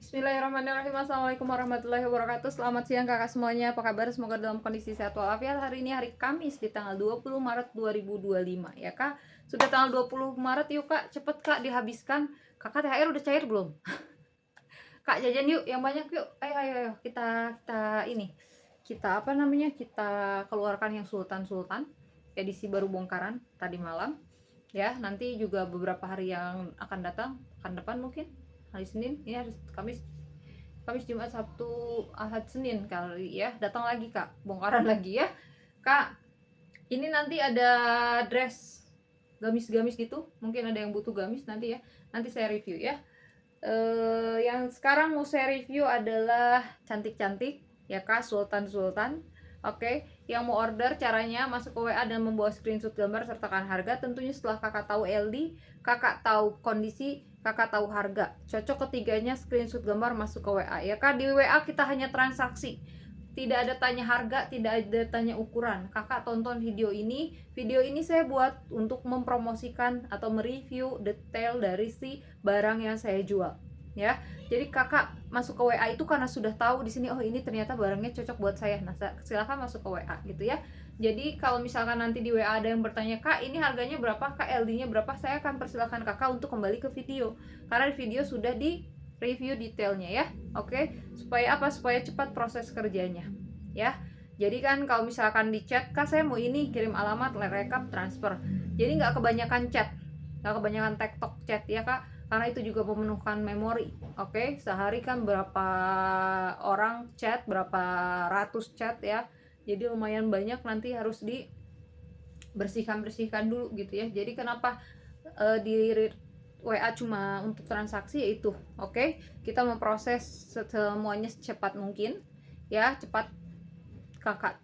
Bismillahirrahmanirrahim. Assalamualaikum warahmatullahi wabarakatuh. Selamat siang kakak semuanya. Apa kabar? Semoga dalam kondisi sehat walafiat. Hari ini hari Kamis di tanggal 20 Maret 2025 ya kak. Sudah tanggal 20 Maret yuk kak. Cepet kak dihabiskan. Kakak THR udah cair belum? Kak jajan yuk yang banyak yuk. Ayo kita ini. Kita apa namanya? Kita keluarkan yang sultan-sultan. Edisi baru bongkaran tadi malam. Ya, nanti juga beberapa hari yang akan datang, akan depan mungkin hari Senin, ini hari Kamis, Jumat, Sabtu, Ahad, Senin kali ya. Datang lagi kak, bongkaran lagi ya kak. Ini nanti ada dress gamis-gamis gitu, mungkin ada yang butuh gamis nanti ya, nanti saya review ya. Yang sekarang mau saya review adalah cantik-cantik ya kak, sultan-sultan. Oke, yang mau order caranya masuk ke WA dan membawa screenshot gambar sertakan harga. Tentunya setelah kakak tahu LD, kakak tahu kondisi, kakak tahu harga. Cocok ketiganya screenshot gambar masuk ke WA ya kak. Di WA kita hanya transaksi, tidak ada tanya harga, tidak ada tanya ukuran. Kakak tonton video ini saya buat untuk mempromosikan atau mereview detail dari si barang yang saya jual ya. Jadi kakak masuk ke WA itu karena sudah tahu di sini, oh ini ternyata barangnya cocok buat saya. Nah, silakan masuk ke WA gitu ya. Jadi kalau misalkan nanti di WA ada yang bertanya, "Kak, ini harganya berapa? Kak, LD-nya berapa?" Saya akan persilakan kakak untuk kembali ke video. Karena di video sudah di review detailnya ya. Oke, supaya apa? Supaya cepat proses kerjanya ya. Jadi kan kalau misalkan di chat, "Kak, saya mau ini, kirim alamat, rekap, transfer." Jadi nggak kebanyakan chat, nggak kebanyakan tektok chat ya kak, karena itu juga memenuhkan memori. Oke, sehari kan berapa orang chat, berapa ratus chat ya, jadi lumayan banyak, nanti harus dibersihkan dulu gitu ya. Jadi kenapa di WA cuma untuk transaksi yaitu oke, kita memproses semuanya secepat mungkin ya. Cepat kakak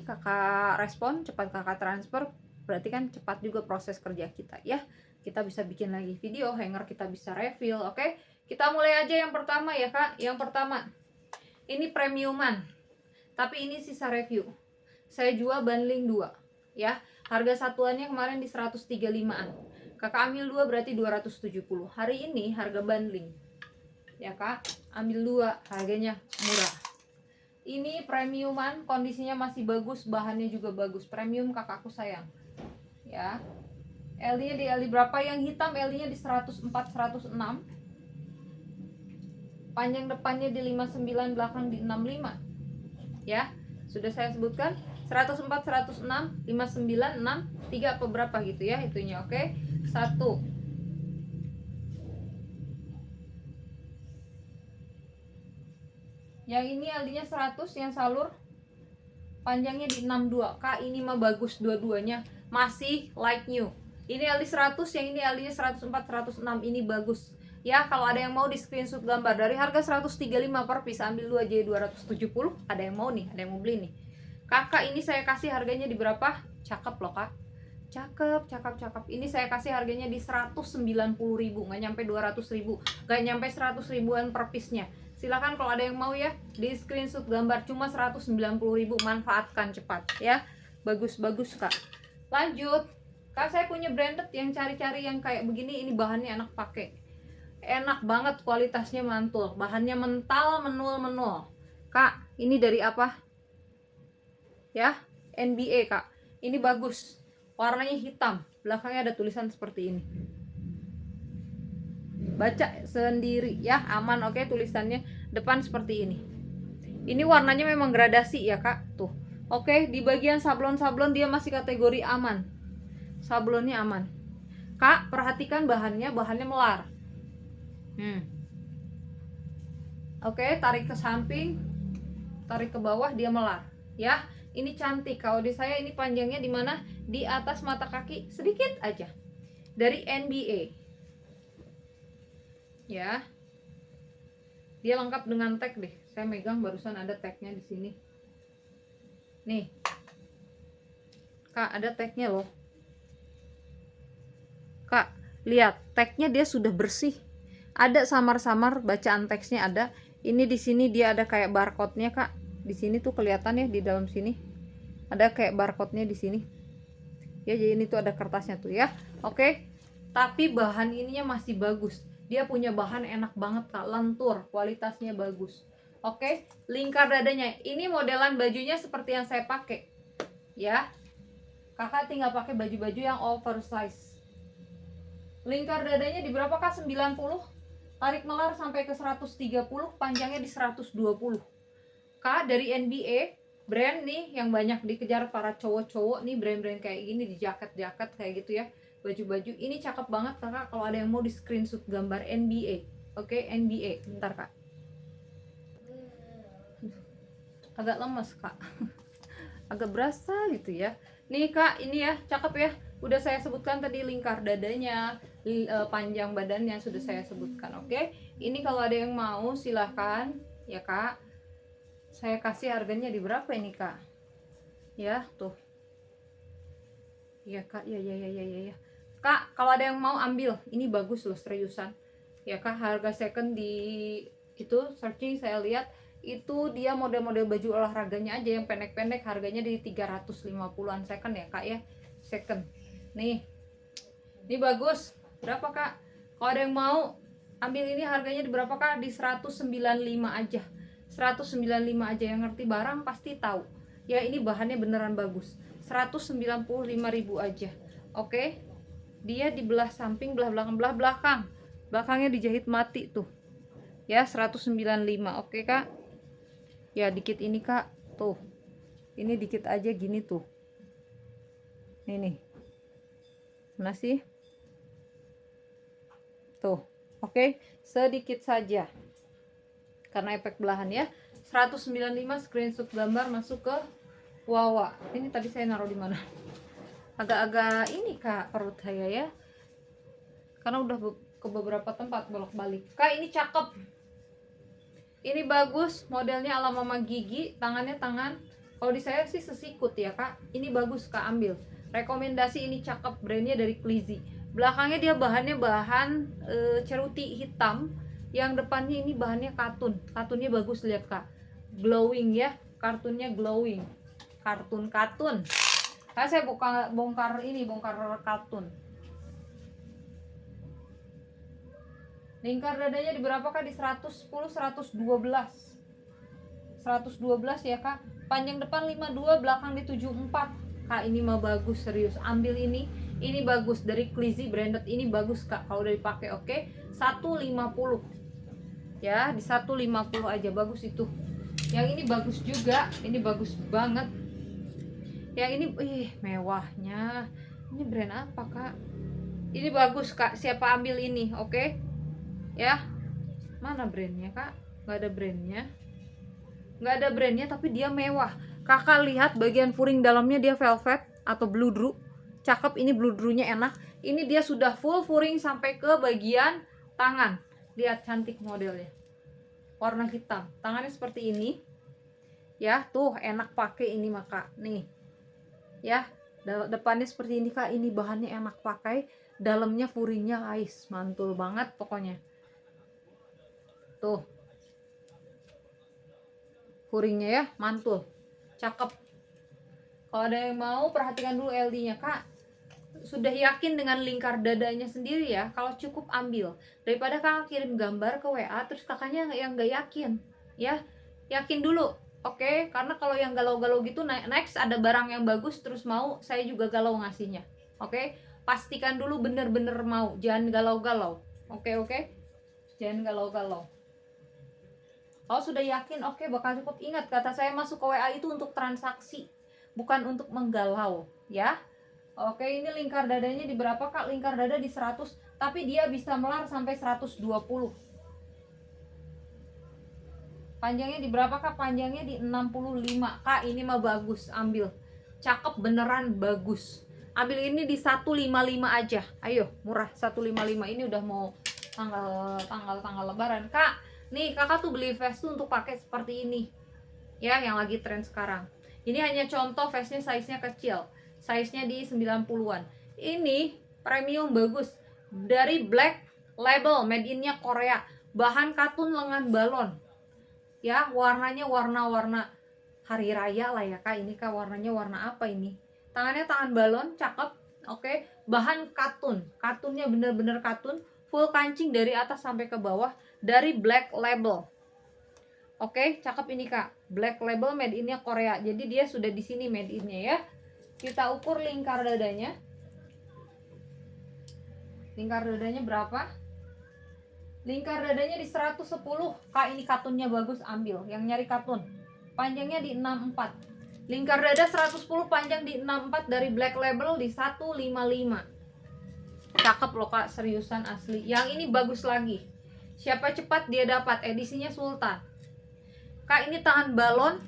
kakak respon, cepat kakak transfer, berarti kan cepat juga proses kerja kita ya. Kita bisa bikin lagi video hanger, kita bisa refill. Oke, kita mulai aja yang pertama ya kak. Yang pertama ini premiuman, tapi ini sisa review. Saya jual bundling 2 ya. Harga satuannya kemarin di 135an, kakak ambil 2 berarti 270. Hari ini harga bundling ya kak, ambil 2, harganya murah. Ini premiuman, kondisinya masih bagus, bahannya juga bagus. Premium kakakku sayang ya. LD-nya di LD berapa? Yang hitam LD-nya di 104 106, panjang depannya di 59, belakang di 65 ya. Sudah saya sebutkan 104 106 59 6 3 apa berapa gitu ya itunya. Oke, 1. Yang ini LD-nya 100, yang salur panjangnya di 62. Kak, ini mah bagus dua-duanya, masih like new. Ini LD 100, yang ini LD-nya 104 106, ini bagus. Ya, kalau ada yang mau di screenshot gambar dari harga 135 per piece, ambil 2 jadi 270. Ada yang mau nih, ada yang mau beli nih. Kakak, ini saya kasih harganya di berapa? Cakep loh, Kak. Cakep. Ini saya kasih harganya di 190.000, nggak nyampe 200.000, nggak nyampe 100 ribuan per piece-nya. Silakan kalau ada yang mau ya, di screenshot gambar, cuma 190.000, manfaatkan cepat ya. Bagus kak. Lanjut, kak, saya punya branded yang cari-cari yang kayak begini. Ini bahannya enak pakai, enak banget, kualitasnya mantul, bahannya mental, menul kak. Ini dari apa ya? NBA kak. Ini bagus, warnanya hitam, belakangnya ada tulisan seperti ini, baca sendiri ya, aman. Oke, tulisannya depan seperti ini. Ini warnanya memang gradasi ya kak, tuh. Oke, di bagian sablon dia masih kategori aman, sablonnya aman kak. Perhatikan bahannya melar. Oke, tarik ke samping, tarik ke bawah, dia melar ya. Ini cantik. Kalau di saya ini panjangnya di mana? Di atas mata kaki sedikit aja, dari NBA ya. Dia lengkap dengan tag deh. Saya megang barusan ada tagnya di sini. Nih, kak, ada tagnya loh. Kak, lihat tagnya, dia sudah bersih. Ada samar-samar bacaan teksnya ada. Ini di sini dia ada kayak barcode-nya kak. Di sini tuh kelihatan ya, di dalam sini ada kayak barcode-nya di sini. Ya, jadi ini tuh ada kertasnya tuh ya. Oke. Tapi bahan ininya masih bagus. Dia punya bahan enak banget kak, lentur, kualitasnya bagus. Oke, lingkar dadanya ini modelan bajunya seperti yang saya pakai ya. Kakak tinggal pakai baju-baju yang oversize. Lingkar dadanya di berapa kak? 90. Tarik melar sampai ke 130, panjangnya di 120. Kak, dari NBA, brand nih yang banyak dikejar para cowok-cowok nih, brand-brand kayak gini, di jaket-jaket kayak gitu ya, baju-baju ini cakep banget kakak. Kalau ada yang mau di screenshot gambar NBA. Oke, NBA. Bentar kak, agak lemes kak. Agak berasa gitu ya. Nih kak, ini ya cakep ya. Udah saya sebutkan tadi lingkar dadanya, panjang badannya sudah saya sebutkan. Oke, ini kalau ada yang mau silahkan ya kak. Saya kasih harganya di berapa ini kak? Ya tuh. Ya kak, ya. Kak, kalau ada yang mau ambil, ini bagus loh seriusan. Ya kak, harga second di itu searching saya lihat itu dia model-model baju olahraganya aja yang pendek-pendek, harganya di 350-an second ya kak ya, second. Nih, ini bagus. Berapa kak? Kalau ada yang mau ambil ini harganya di berapa kak? Di 195 aja. 195 aja, yang ngerti barang pasti tahu. Ya ini bahannya beneran bagus. 195.000 aja. Oke. Dia di belah samping, belah belakang. Belakangnya dijahit mati tuh. Ya 195. Oke kak. Ya dikit ini kak. Tuh. Ini dikit aja gini tuh. Ini. Mana sih? Tuh. Oke, sedikit saja. Karena efek belahan ya. 195 screenshot gambar masuk ke Wawa. Ini tadi saya naruh di mana? Agak-agak ini kak perut saya ya. Karena udah ke beberapa tempat bolak-balik. Kak, ini cakep. Ini bagus, modelnya ala Mama Gigi, tangannya tangan. Kalau di saya sih sesikut ya kak. Ini bagus kak, ambil. Rekomendasi, ini cakep, brandnya dari Clizy. Belakangnya dia bahannya bahan ceruti hitam. Yang depannya ini bahannya katun. Katunnya bagus, lihat kak. Glowing ya, kartunnya glowing. Kartun. Saya bongkar kartun. Lingkar dadanya di berapa kak? Di 110, 112. 112 ya kak. Panjang depan 52, belakang di 74. Kak, ini mah bagus serius. Ambil ini. Ini bagus dari Clizy, branded ini bagus kak kalau udah dipakai. Oke. 150. Ya, di 150 aja, bagus itu. Yang ini bagus juga. Ini bagus banget. Yang ini mewahnya. Ini brand apa kak? Ini bagus kak. Siapa ambil ini? Oke. Ya, mana brandnya kak? Nggak ada brandnya tapi dia mewah. Kakak lihat bagian furing dalamnya, dia velvet atau bludru. Cakep, ini bludrunya enak. Ini dia sudah full furing sampai ke bagian tangan. Lihat, cantik modelnya, warna hitam, tangannya seperti ini ya. Tuh enak pakai ini maka nih ya. Depannya seperti ini kak. Ini bahannya enak pakai, dalamnya furingnya guys, mantul banget pokoknya. Tuh furingnya ya, mantul, cakep. Kalau ada yang mau, perhatikan dulu LD nya kak. Sudah yakin dengan lingkar dadanya sendiri ya? Kalau cukup ambil, daripada kakak kirim gambar ke WA terus kakaknya yang nggak yakin ya. Yakin dulu, oke? Karena kalau yang galau-galau gitu, next ada barang yang bagus terus mau, saya juga galau ngasihnya. Oke, pastikan dulu bener-bener mau, jangan galau-galau. Oke, jangan galau-galau. Kalau sudah yakin, oke, bakal cukup. Ingat, kata saya masuk ke WA itu untuk transaksi, bukan untuk menggalau ya. Oke, ini lingkar dadanya di berapa kak? Lingkar dada di 100, tapi dia bisa melar sampai 120. Panjangnya di berapa kak? Panjangnya di 65. Kak, ini mah bagus, ambil. Cakep beneran, bagus. Ambil ini di 155 aja. Ayo, murah, 155. Ini udah mau tanggal lebaran kak. Nih kakak tuh beli vest tuh untuk pakai seperti ini ya, yang lagi tren sekarang. Ini hanya contoh, vestnya size-nya kecil, size-nya di 90-an. Ini premium bagus, dari Black Label, made in-nya Korea. Bahan katun lengan balon ya, warnanya warna-warna hari raya lah ya kak. Ini kak, warnanya warna apa ini? Tangannya tangan balon, cakep. Oke, bahan katun, katunnya bener-bener katun. full kancing dari atas sampai ke bawah, dari Black Label. Oke, cakep ini Kak. Black Label made in-nya Korea. Jadi dia sudah di sini made in-nya ya. Kita ukur lingkar dadanya. Lingkar dadanya berapa? Lingkar dadanya di 110. Kak, ini katunnya bagus, ambil. Yang nyari katun. Panjangnya di 64. Lingkar dada 110, panjang di 64, dari Black Label di 155. Cakep loh Kak, seriusan asli. Yang ini bagus lagi. Siapa cepat dia dapat, edisinya Sultan. Kak, ini tangan balon,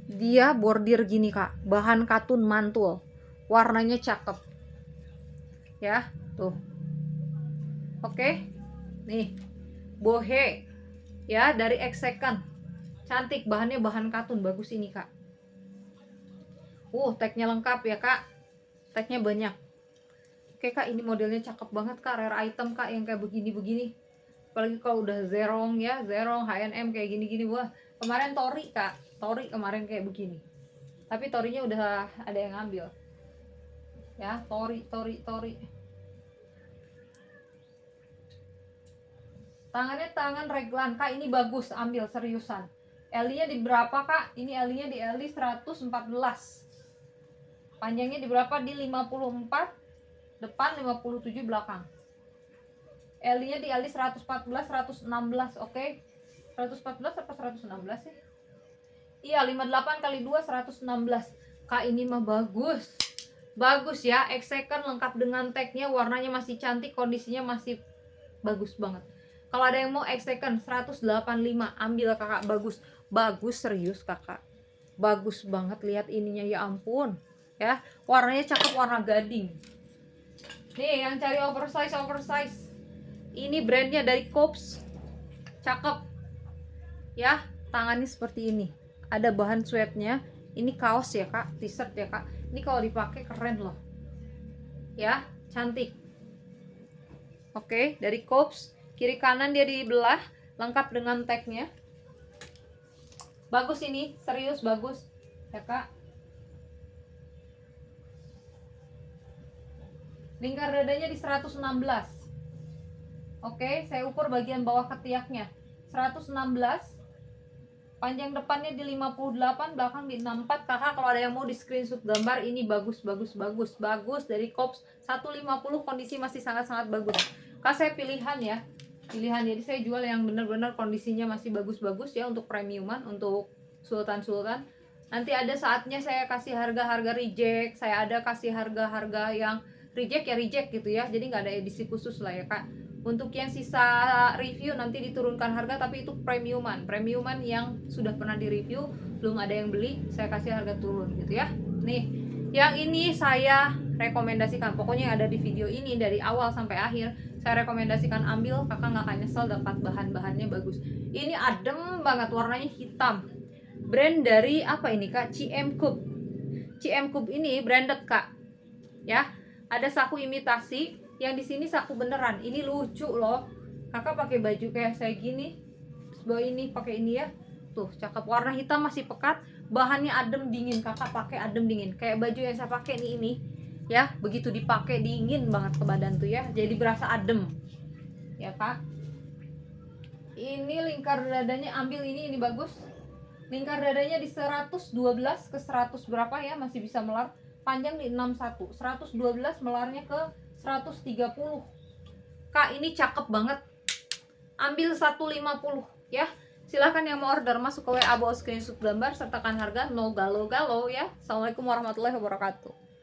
dia bordir gini Kak, bahan katun mantul, warnanya cakep ya, tuh. Oke, nih bohe ya, dari X-Second, cantik, bahannya bahan katun, bagus ini Kak. Tagnya lengkap ya Kak, tagnya banyak. Oke Kak, ini modelnya cakep banget Kak, rare item Kak, yang kayak begini-begini. Apalagi kalau udah Zerong ya, Zerong, H&M kayak gini-gini. Wah, kemarin Tori Kak, Tori kemarin kayak begini. Tapi Torinya udah ada yang ngambil. Ya, Tori. Tangannya tangan reglan Kak, ini bagus, ambil seriusan. L-nya di berapa Kak? Ini L-nya di L 114. Panjangnya di berapa? Di 54, depan 57 belakang. L-nya di L 114, 116, oke. 114 apa 116 ya? Iya, 58 kali 2 116. Kak, ini mah bagus. Bagus ya, X-Second lengkap dengan tagnya, warnanya masih cantik, kondisinya masih bagus banget. Kalau ada yang mau X-Second 185, ambil Kakak, bagus. Bagus serius Kakak. Bagus banget, lihat ininya ya ampun. Ya, warnanya cakep, warna gading. Nih, yang cari oversize. Ini brandnya dari Cops, cakep ya, tangannya seperti ini, ada bahan sweatnya. Ini kaos ya Kak, t-shirt ya Kak, ini kalau dipakai keren loh ya, cantik. Oke, dari Cops, kiri kanan dia dibelah, lengkap dengan tagnya. Bagus ini, serius bagus ya Kak. Lingkar dadanya di 116. Oke, saya ukur bagian bawah ketiaknya 116, panjang depannya di 58, belakang di 64. Kakak kalau ada yang mau di screenshot gambar, ini bagus dari Cops 150, kondisi masih sangat-sangat bagus. Kak, saya pilihan ya, jadi saya jual yang benar-benar kondisinya masih bagus-bagus ya, untuk premiuman, untuk sultan. Nanti ada saatnya saya kasih harga-harga reject, saya ada kasih harga-harga yang reject ya reject gitu ya, jadi nggak ada edisi khusus lah ya Kak. Untuk yang sisa review nanti diturunkan harga, tapi itu premiuman yang sudah pernah di review, belum ada yang beli, saya kasih harga turun gitu ya. Nih, yang ini saya rekomendasikan, pokoknya yang ada di video ini dari awal sampai akhir saya rekomendasikan, ambil, Kakak nggak akan nyesel, dapat bahan-bahannya bagus. Ini adem banget, warnanya hitam, brand dari apa ini Kak, CM Cube ini branded Kak ya. Ada saku imitasi, yang di sini saku beneran. Ini lucu loh, Kakak pakai baju kayak saya gini, terus bawa ini, pakai ini ya, tuh cakep. Warna hitam masih pekat, bahannya adem dingin, Kakak pakai adem dingin. Kayak baju yang saya pakai nih ini ya, begitu dipakai dingin banget ke badan tuh ya, jadi berasa adem ya Kak. Ini lingkar dadanya, ambil ini bagus. Lingkar dadanya di 112 ke 100 berapa ya, masih bisa melar. Panjang di 61, 112 melarnya ke 130. Kak, ini cakep banget, ambil 150 ya. Silahkan yang mau order, masuk ke WA, bawa screenshot gambar, sertakan harga, no galau-galau ya. Assalamualaikum warahmatullahi wabarakatuh.